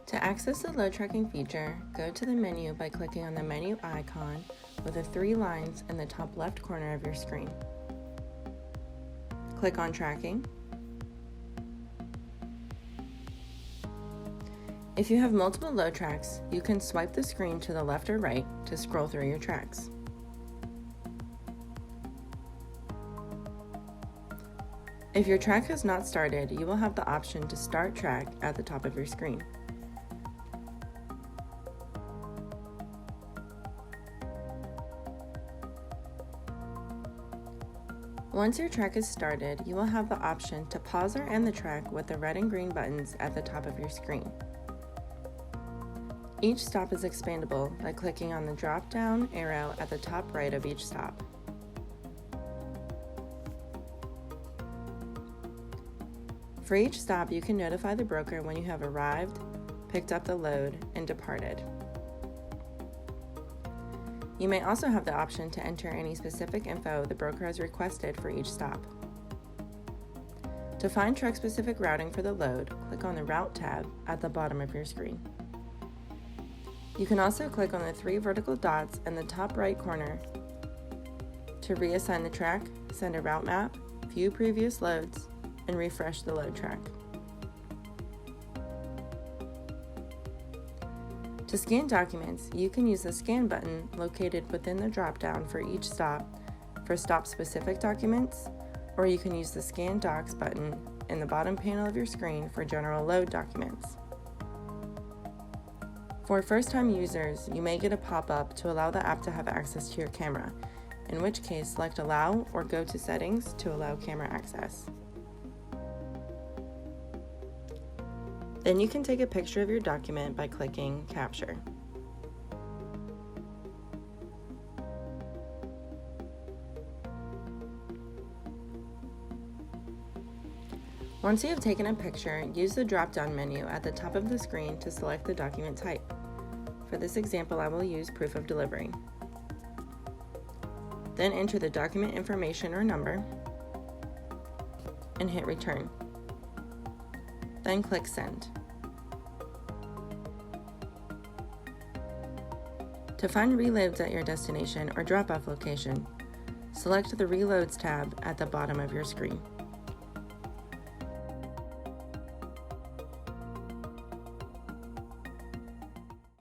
To access the load tracking feature, go to the menu by clicking on the menu icon with the 3 lines in the top left corner of your screen. Click on Tracking. If you have multiple load tracks, you can swipe the screen to the left or right to scroll through your tracks. If your track has not started, you will have the option to Start Track at the top of your screen. Once your track is started, you will have the option to pause or end the track with the red and green buttons at the top of your screen. Each stop is expandable by clicking on the drop-down arrow at the top right of each stop. For each stop, you can notify the broker when you have arrived, picked up the load, and departed. You may also have the option to enter any specific info the broker has requested for each stop. To find truck-specific routing for the load, click on the Route tab at the bottom of your screen. You can also click on the 3 vertical dots in the top right corner to reassign the track, send a route map, view previous loads, and refresh the load track. To scan documents, you can use the Scan button located within the drop-down for each stop for stop-specific documents, or you can use the Scan Docs button in the bottom panel of your screen for general load documents. For first-time users, you may get a pop-up to allow the app to have access to your camera, in which case select Allow or go to Settings to allow camera access. Then you can take a picture of your document by clicking Capture. Once you have taken a picture, use the drop-down menu at the top of the screen to select the document type. For this example, I will use Proof of Delivery. Then enter the document information or number and hit Return. Then click Send. To find reloads at your destination or drop-off location, select the Reloads tab at the bottom of your screen.